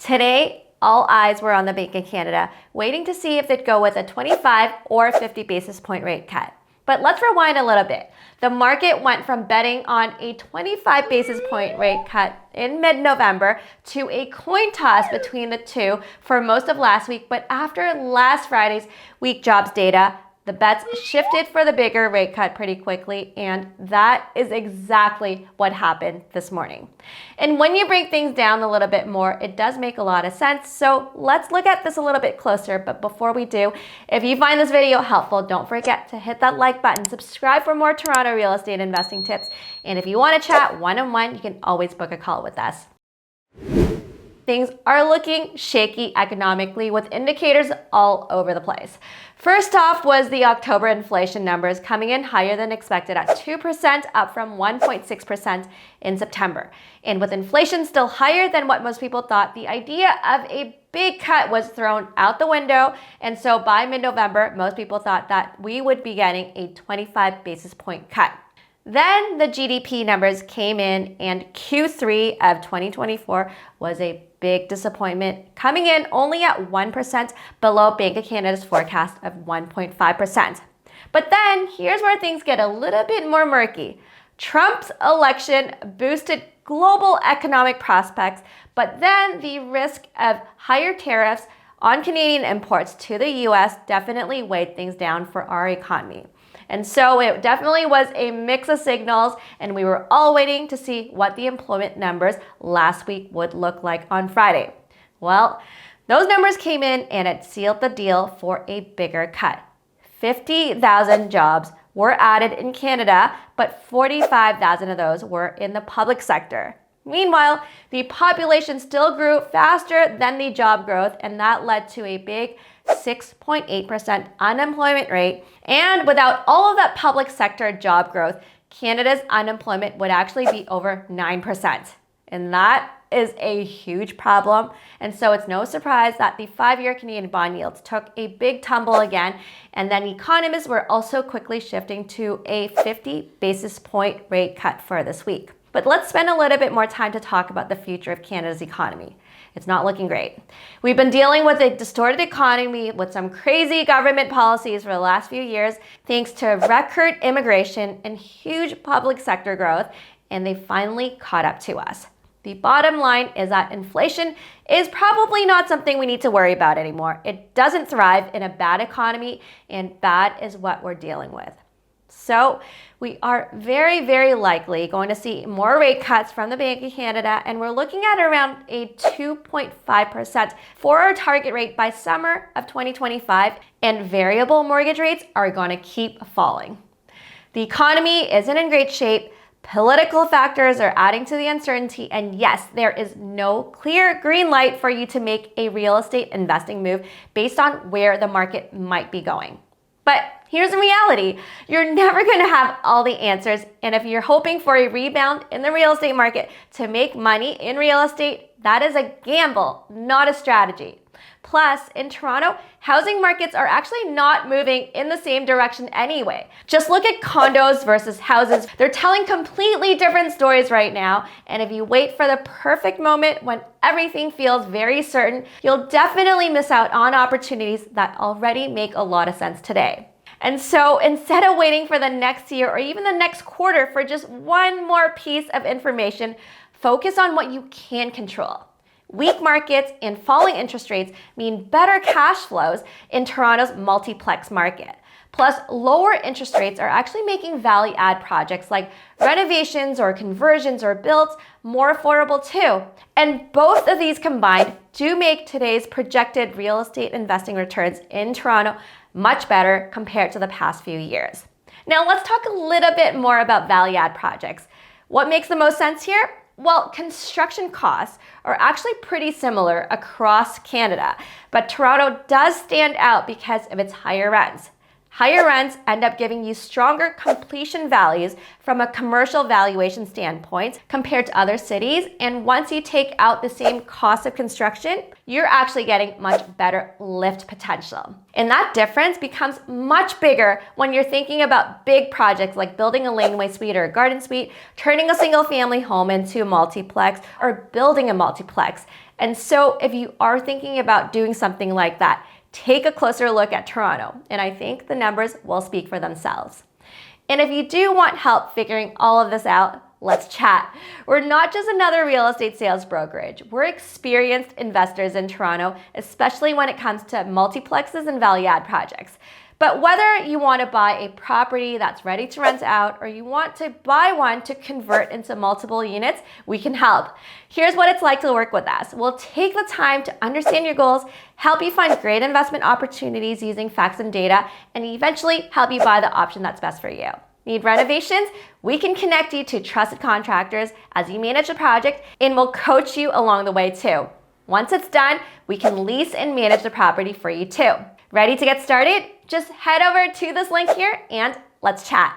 Today, all eyes were on the Bank of Canada, waiting to see if they'd go with a 25 or 50 basis point rate cut. But let's rewind a little bit. The market went from betting on a 25 basis point rate cut in mid-November to a coin toss between the two for most of last week. But after last Friday's weak jobs data, the bets shifted for the bigger rate cut pretty quickly, and that is exactly what happened this morning. And when you break things down a little bit more, it does make a lot of sense. So let's look at this a little bit closer. But before we do, if you find this video helpful, don't forget to hit that like button, subscribe for more Toronto real estate investing tips. And if you want to chat one-on-one, you can always book a call with us. Things are looking shaky economically with indicators all over the place. First off was the October inflation numbers coming in higher than expected at 2%, up from 1.6% in September. And with inflation still higher than what most people thought, the idea of a big cut was thrown out the window. And so by mid-November, most people thought that we would be getting a 25 basis point cut. Then the GDP numbers came in, and Q3 of 2024 was a big disappointment, coming in only at 1% below Bank of Canada's forecast of 1.5%. But then here's where things get a little bit more murky. Trump's election boosted global economic prospects, but then the risk of higher tariffs on Canadian imports to the US definitely weighed things down for our economy. And so it definitely was a mix of signals, and we were all waiting to see what the employment numbers last week would look like on Friday. Well, those numbers came in and it sealed the deal for a bigger cut. 50,000 jobs were added in Canada, but 45,000 of those were in the public sector. Meanwhile, the population still grew faster than the job growth, and that led to a big 6.8% unemployment rate. And without all of that public sector job growth, Canada's unemployment would actually be over 9%. And that is a huge problem. And so it's no surprise that the 5-year Canadian bond yields took a big tumble again. And then economists were also quickly shifting to a 50 basis point rate cut for this week. But let's spend a little bit more time to talk about the future of Canada's economy. It's not looking great. We've been dealing with a distorted economy with some crazy government policies for the last few years, thanks to record immigration and huge public sector growth, and they finally caught up to us. The bottom line is that inflation is probably not something we need to worry about anymore. It doesn't thrive in a bad economy, and bad is what we're dealing with. So we are very, very likely going to see more rate cuts from the Bank of Canada, and we're looking at around a 2.5% for our target rate by summer of 2025, and variable mortgage rates are going to keep falling. The economy isn't in great shape. Political factors are adding to the uncertainty, and yes, there is no clear green light for you to make a real estate investing move based on where the market might be going. But here's the reality. You're never going to have all the answers. And if you're hoping for a rebound in the real estate market to make money in real estate, that is a gamble, not a strategy. Plus, in Toronto, housing markets are actually not moving in the same direction anyway. Just look at condos versus houses. They're telling completely different stories right now. And if you wait for the perfect moment when everything feels very certain, you'll definitely miss out on opportunities that already make a lot of sense today. And so instead of waiting for the next year or even the next quarter for just one more piece of information, focus on what you can control. Weak markets and falling interest rates mean better cash flows in Toronto's multiplex market. Plus, lower interest rates are actually making value-add projects like renovations or conversions or builds more affordable too. And both of these combined do make today's projected real estate investing returns in Toronto much better compared to the past few years. Now, let's talk a little bit more about value-add projects. What makes the most sense here? Well, construction costs are actually pretty similar across Canada, but Toronto does stand out because of its higher rents. Higher rents end up giving you stronger completion values from a commercial valuation standpoint compared to other cities. And once you take out the same cost of construction, you're actually getting much better lift potential. And that difference becomes much bigger when you're thinking about big projects like building a laneway suite or a garden suite, turning a single family home into a multiplex, or building a multiplex. And so if you are thinking about doing something like that, take a closer look at Toronto, and I think the numbers will speak for themselves. And if you do want help figuring all of this out, let's chat. We're not just another real estate sales brokerage. We're experienced investors in Toronto, especially when it comes to multiplexes and value-add projects. But whether you want to buy a property that's ready to rent out or you want to buy one to convert into multiple units, we can help. Here's what it's like to work with us. We'll take the time to understand your goals, help you find great investment opportunities using facts and data, and eventually help you buy the option that's best for you. Need renovations? We can connect you to trusted contractors as you manage the project, and we'll coach you along the way too. Once it's done, we can lease and manage the property for you too. Ready to get started? Just head over to this link here and let's chat.